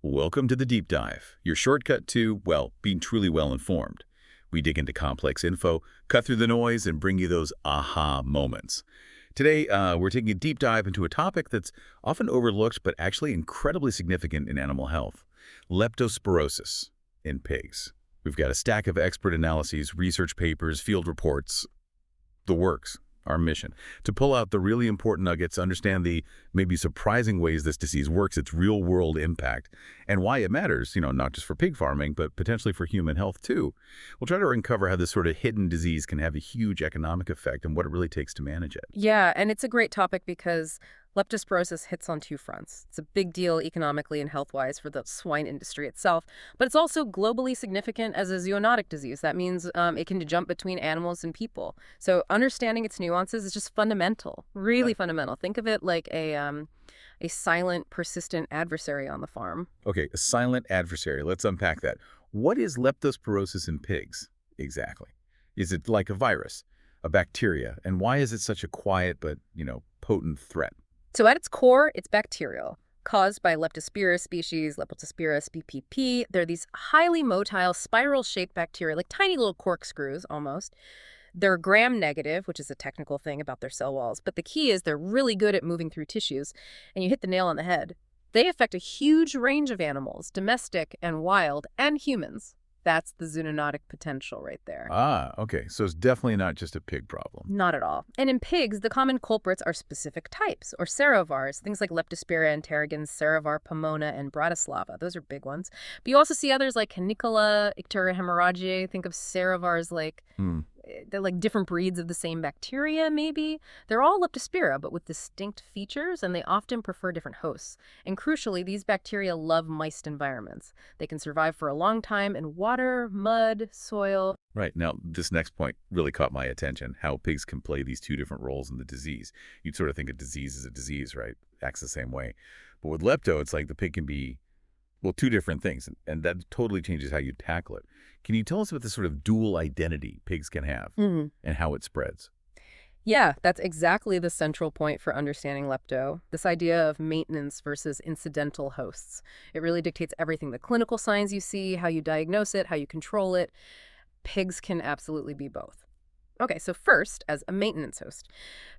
Welcome to the Deep Dive, your shortcut to, well, being truly well-informed. We dig into complex info, cut through the noise, and bring you those aha moments. Today, we're taking a deep dive into a topic that's often overlooked but actually incredibly significant in animal health: leptospirosis in pigs. We've got a stack of expert analyses, research papers, field reports, the works. Our mission: to pull out the really important nuggets, understand the maybe surprising ways this disease works, its real-world impact, and why it matters, not just for pig farming, but potentially for human health too. We'll try to uncover how this sort of hidden disease can have a huge economic effect and what it really takes to manage it. Yeah, and it's a great topic because leptospirosis hits on two fronts. It's a big deal economically and health-wise for the swine industry itself, but it's also globally significant as a zoonotic disease. That means it can jump between animals and people. So understanding its nuances is just fundamental, really fundamental. Think of it like a silent, persistent adversary on the farm. Okay, a silent adversary. Let's unpack that. What is leptospirosis in pigs exactly? Is it like a virus, a bacteria, and why is it such a quiet but, potent threat? So at its core, it's bacterial, caused by Leptospira species, Leptospira BPP. They're these highly motile, spiral-shaped bacteria, like tiny little corkscrews almost. They're gram-negative, which is a technical thing about their cell walls. But the key is they're really good at moving through tissues, and you hit the nail on the head. They affect a huge range of animals, domestic and wild, and humans. That's the zoonotic potential right there. Ah, okay. So it's definitely not just a pig problem. Not at all. And in pigs, the common culprits are specific types, or serovars, things like Leptospira interrogans, Serovar pomona, and Bratislava. Those are big ones. But you also see others like Canicola, Icteria hemorrhagiae. Think of serovars like they're like different breeds of the same bacteria, maybe. They're all Leptospira, but with distinct features, and they often prefer different hosts. And crucially, these bacteria love moist environments. They can survive for a long time in water, mud, soil. Right. Now, this next point really caught my attention, how pigs can play these two different roles in the disease. You'd sort of think a disease is a disease, right? Acts the same way. But with lepto, it's like the pig can be, well, two different things, and that totally changes how you tackle it. Can you tell us about the sort of dual identity pigs can have and how it spreads? Yeah, that's exactly the central point for understanding lepto, this idea of maintenance versus incidental hosts. It really dictates everything: the clinical signs you see, how you diagnose it, how you control it. Pigs can absolutely be both. Okay, so first, as a maintenance host,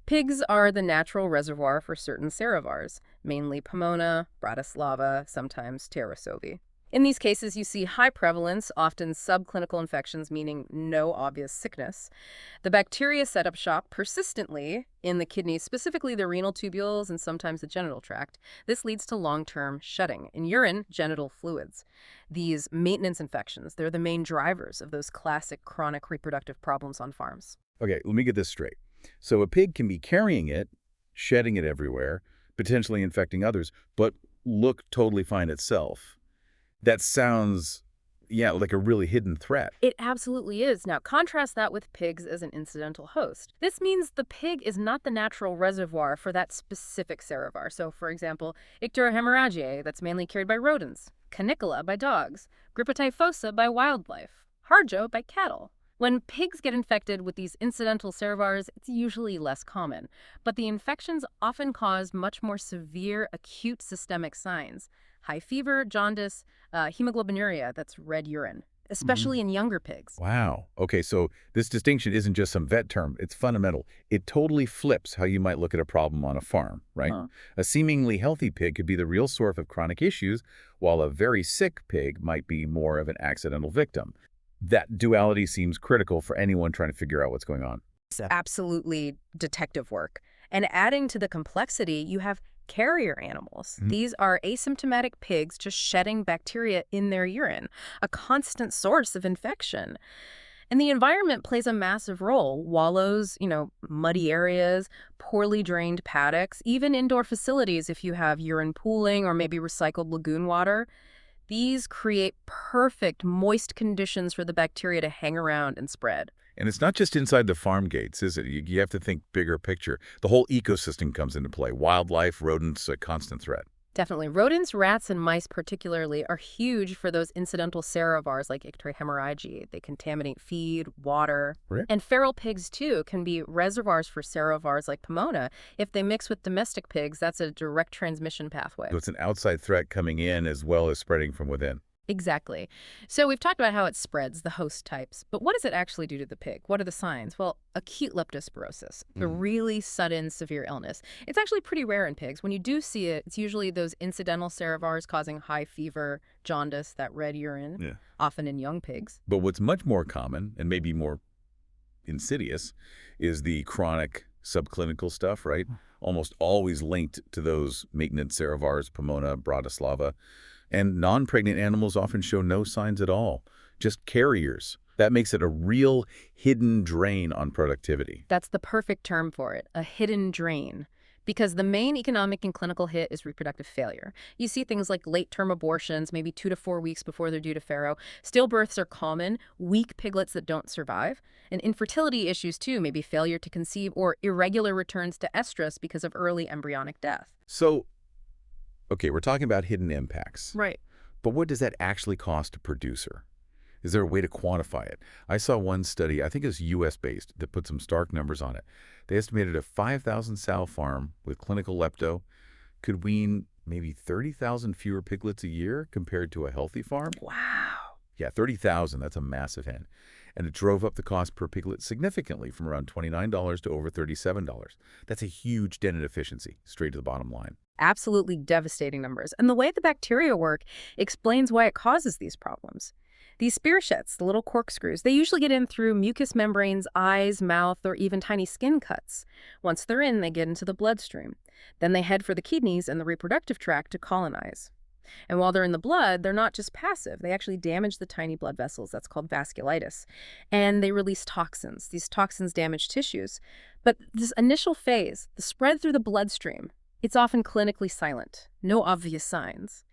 pigs are the natural reservoir for certain serovars, mainly Pomona, Bratislava, sometimes Pterosovi. In these cases, you see high prevalence, often subclinical infections, meaning no obvious sickness. The bacteria set up shop persistently in the kidneys, specifically the renal tubules and sometimes the genital tract. This leads to long-term shedding. In urine, genital fluids. These maintenance infections, they're the main drivers of those classic chronic reproductive problems on farms. Okay, let me get this straight. So a pig can be carrying it, shedding it everywhere, potentially infecting others, but look totally fine itself. That sounds, like a really hidden threat. It absolutely is. Now, contrast that with pigs as an incidental host. This means the pig is not the natural reservoir for that specific serovar. So, for example, Icteria hemorrhagiae, that's mainly carried by rodents, Canicola by dogs, Grippa typhosa by wildlife, Harjo by cattle. When pigs get infected with these incidental serovars, it's usually less common, but the infections often cause much more severe acute systemic signs: high fever, jaundice, hemoglobinuria, that's red urine, especially in younger pigs. Wow. Okay, so this distinction isn't just some vet term. It's fundamental. It totally flips how you might look at a problem on a farm, right? A seemingly healthy pig could be the real source of chronic issues, while a very sick pig might be more of an accidental victim. That duality seems critical for anyone trying to figure out what's going on. Absolutely detective work. And adding to the complexity, you have carrier animals. These are asymptomatic pigs just shedding bacteria in their urine, a constant source of infection. And the environment plays a massive role. Wallows, muddy areas, poorly drained paddocks, even indoor facilities if you have urine pooling or maybe recycled lagoon water. These create perfect moist conditions for the bacteria to hang around and spread. And it's not just inside the farm gates, is it? You have to think bigger picture. The whole ecosystem comes into play. Wildlife, rodents, a constant threat. Definitely. Rodents, rats, and mice particularly are huge for those incidental serovars like icterihemorrhagiae. They contaminate feed, water. Right? And feral pigs, too, can be reservoirs for serovars like pomona. If they mix with domestic pigs, that's a direct transmission pathway. So it's an outside threat coming in as well as spreading from within. Exactly. So we've talked about how it spreads, the host types, but what does it actually do to the pig? What are the signs? Well, acute leptospirosis, a really sudden, severe illness. It's actually pretty rare in pigs. When you do see it, it's usually those incidental serovars causing high fever, jaundice, that red urine, Yeah. often in young pigs. But what's much more common, and maybe more insidious, is the chronic subclinical stuff, right? Almost always linked to those maintenance serovars, Pomona, Bratislava. And non-pregnant animals often show no signs at all, just carriers. That makes it a real hidden drain on productivity. That's the perfect term for it, a hidden drain. Because the main economic and clinical hit is reproductive failure. You see things like late-term abortions, maybe 2 to 4 weeks before they're due to farrow. Stillbirths are common, weak piglets that don't survive. And infertility issues, too, maybe failure to conceive or irregular returns to estrus because of early embryonic death. So, okay, we're talking about hidden impacts. Right. But what does that actually cost a producer? Is there a way to quantify it? I saw one study, I think it was US-based, that put some stark numbers on it. They estimated a 5,000 sow farm with clinical lepto could wean maybe 30,000 fewer piglets a year compared to a healthy farm. Wow. Yeah, 30,000, that's a massive hen. And it drove up the cost per piglet significantly from around $29 to over $37. That's a huge dent in efficiency, straight to the bottom line. Absolutely devastating numbers. And the way the bacteria work explains why it causes these problems. These spearshets, the little corkscrews, they usually get in through mucous membranes, eyes, mouth, or even tiny skin cuts. Once they're in, they get into the bloodstream. Then they head for the kidneys and the reproductive tract to colonize. And while they're in the blood, they're not just passive. They actually damage the tiny blood vessels. That's called vasculitis. And they release toxins. These toxins damage tissues. But this initial phase, the spread through the bloodstream, it's often clinically silent, no obvious signs,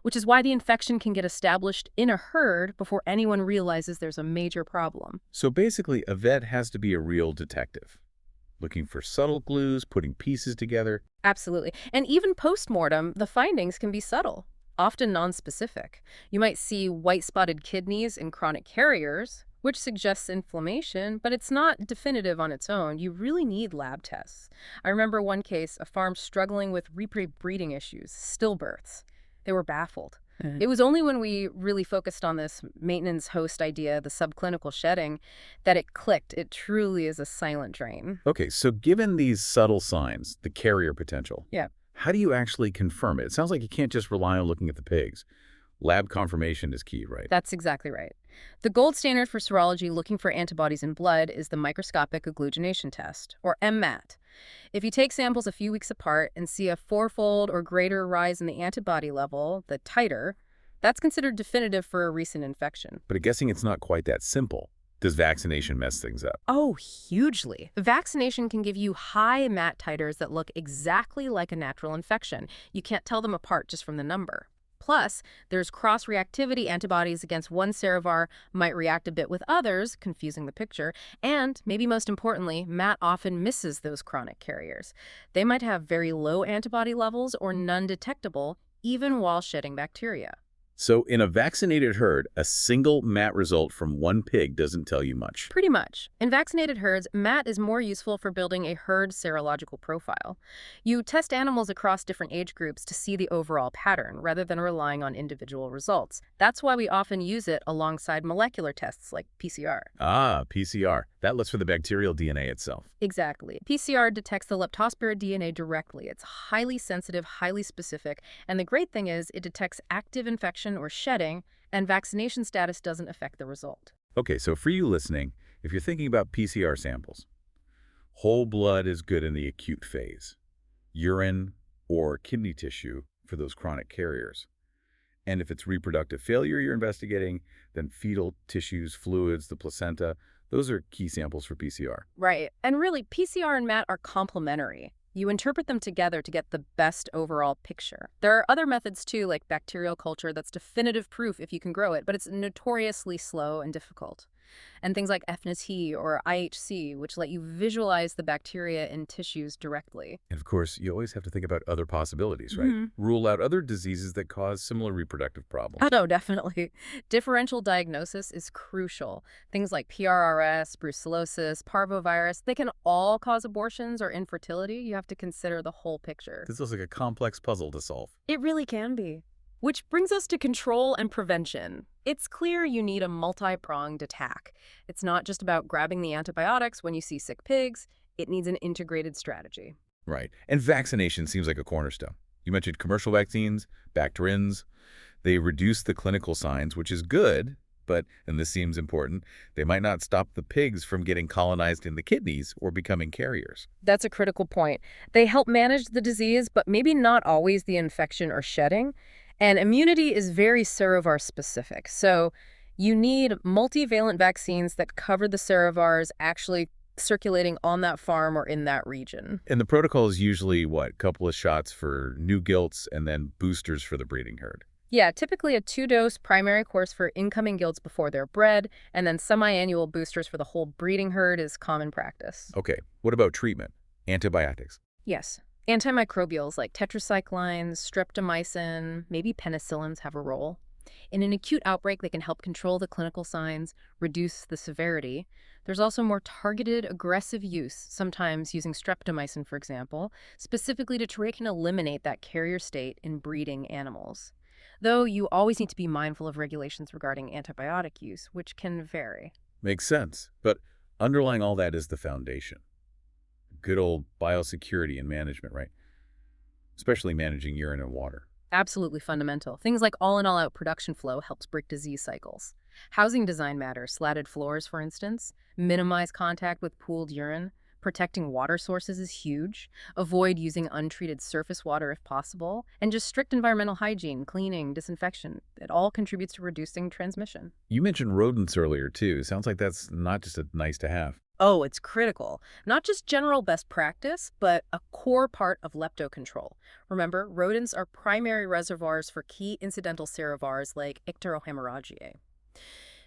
which is why the infection can get established in a herd before anyone realizes there's a major problem. So basically, a vet has to be a real detective, looking for subtle clues, putting pieces together. Absolutely. And even post-mortem, the findings can be subtle, often nonspecific. You might see white-spotted kidneys in chronic carriers, which suggests inflammation, but it's not definitive on its own. You really need lab tests. I remember one case, a farm struggling with breeding issues, stillbirths. They were baffled. It was only when we really focused on this maintenance host idea, the subclinical shedding, that it clicked. It truly is a silent drain. Okay, so given these subtle signs, the carrier potential, Yeah. how do you actually confirm it? It sounds like you can't just rely on looking at the pigs. Lab confirmation is key, right? That's exactly right. The gold standard for serology looking for antibodies in blood is the microscopic agglutination test, or MMAT. If you take samples a few weeks apart and see a fourfold or greater rise in the antibody level, the titer, that's considered definitive for a recent infection. But I'm guessing it's not quite that simple. Does vaccination mess things up? Oh, hugely. Vaccination can give you high MAT titers that look exactly like a natural infection. You can't tell them apart just from the number. Plus, there's cross-reactivity. Antibodies against one serovar might react a bit with others, confusing the picture. And, maybe most importantly, MAT often misses those chronic carriers. They might have very low antibody levels or none detectable, even while shedding bacteria. So in a vaccinated herd, a single MAT result from one pig doesn't tell you much. Pretty much. In vaccinated herds, MAT is more useful for building a herd serological profile. You test animals across different age groups to see the overall pattern, rather than relying on individual results. That's why we often use it alongside molecular tests like PCR. Ah, PCR. That looks for the bacterial DNA itself. Exactly. PCR detects the Leptospira DNA directly. It's highly sensitive, highly specific, and the great thing is it detects active infection or shedding, and vaccination status doesn't affect the result. Okay, so for you listening, if you're thinking about PCR samples, whole blood is good in the acute phase. Urine or kidney tissue for those chronic carriers. And if it's reproductive failure you're investigating, then fetal tissues, fluids, the placenta, those are key samples for PCR. Right. And really, PCR and MAT are complementary. You interpret them together to get the best overall picture. There are other methods too, like bacterial culture, that's definitive proof if you can grow it, but it's notoriously slow and difficult. and things like FNT or IHC, which let you visualize the bacteria in tissues directly. And of course, you always have to think about other possibilities, right? Mhm. Rule out other diseases that cause similar reproductive problems. Oh, no, definitely. Differential diagnosis is crucial. Things like PRRS, brucellosis, parvovirus, they can all cause abortions or infertility. You have to consider the whole picture. This looks like a complex puzzle to solve. It really can be. Which brings us to control and prevention. It's clear you need a multi-pronged attack. It's not just about grabbing the antibiotics when you see sick pigs. It needs an integrated strategy. Right. And vaccination seems like a cornerstone. You mentioned commercial vaccines, bacterins. They reduce the clinical signs, which is good, but, and this seems important, they might not stop the pigs from getting colonized in the kidneys or becoming carriers. That's a critical point. They help manage the disease, but maybe not always the infection or shedding. And immunity is very serovar specific. So you need multivalent vaccines that cover the serovars actually circulating on that farm or in that region. And the protocol is usually, what, couple of shots for new gilts and then boosters for the breeding herd. Yeah, typically a 2-dose primary course for incoming gilts before they're bred, and then semi-annual boosters for the whole breeding herd is common practice. Okay, what about treatment? Antibiotics. Yes. Antimicrobials like tetracyclines, streptomycin, maybe penicillins have a role. In an acute outbreak, they can help control the clinical signs, reduce the severity. There's also more targeted, aggressive use, sometimes using streptomycin, for example, specifically to try and eliminate that carrier state in breeding animals. Though you always need to be mindful of regulations regarding antibiotic use, which can vary. Makes sense. But underlying all that is the foundation. Good old biosecurity and management, right? Especially managing urine and water. Absolutely fundamental. Things like all-in all-out production flow helps break disease cycles. Housing design matters, slatted floors, for instance. Minimize contact with pooled urine. Protecting water sources is huge. Avoid using untreated surface water if possible. And just strict environmental hygiene, cleaning, disinfection. It all contributes to reducing transmission. You mentioned rodents earlier, too. Sounds like that's not just a nice to have. Oh, it's critical. Not just general best practice, but a core part of lepto control. Remember, rodents are primary reservoirs for key incidental serovars like Icterohemorrhagiae.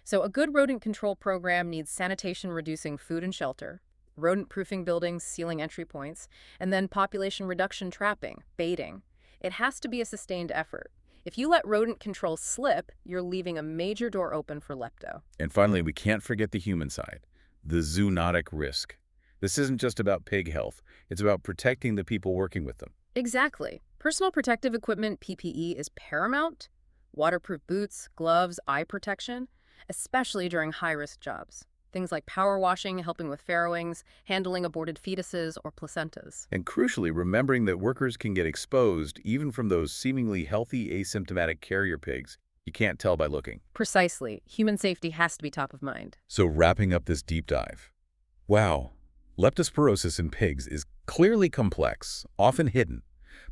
So a good rodent control program needs sanitation reducing food and shelter, rodent-proofing buildings, sealing entry points, and then population reduction trapping, baiting. It has to be a sustained effort. If you let rodent control slip, you're leaving a major door open for lepto. And finally, we can't forget the human side. The zoonotic risk. This isn't just about pig health. It's about protecting the people working with them. Exactly. Personal protective equipment, PPE, is paramount. Waterproof boots, gloves, eye protection, especially during high-risk jobs. Things like power washing, helping with farrowings, handling aborted fetuses or placentas. And crucially, remembering that workers can get exposed even from those seemingly healthy asymptomatic carrier pigs. You can't tell by looking. Precisely. Human safety has to be top of mind. So wrapping up this deep dive. Wow. Leptospirosis in pigs is clearly complex, often hidden,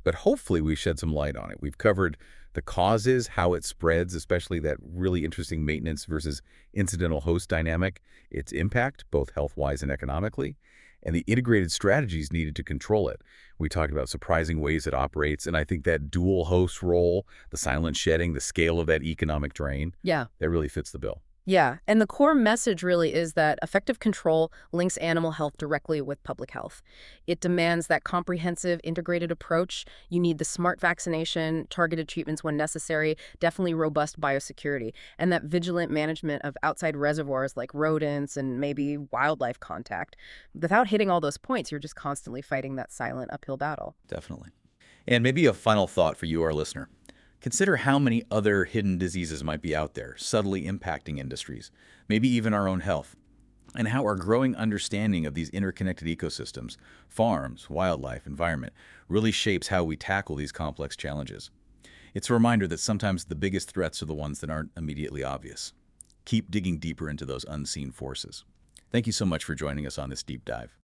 but hopefully we shed some light on it. We've covered the causes, how it spreads, especially that really interesting maintenance versus incidental host dynamic, its impact, both health-wise and economically, and the integrated strategies needed to control it. We talked about surprising ways it operates, and I think that dual host role, the silent shedding, the scale of that economic drain, Yeah. that really fits the bill. Yeah, and the core message really is that effective control links animal health directly with public health. It demands that comprehensive, integrated approach. You need the smart vaccination, targeted treatments when necessary, definitely robust biosecurity, and that vigilant management of outside reservoirs like rodents and maybe wildlife contact. Without hitting all those points, you're just constantly fighting that silent uphill battle. Definitely. And maybe a final thought for you, our listener. Consider how many other hidden diseases might be out there, subtly impacting industries, maybe even our own health, and how our growing understanding of these interconnected ecosystems, farms, wildlife, environment, really shapes how we tackle these complex challenges. It's a reminder that sometimes the biggest threats are the ones that aren't immediately obvious. Keep digging deeper into those unseen forces. Thank you so much for joining us on this deep dive.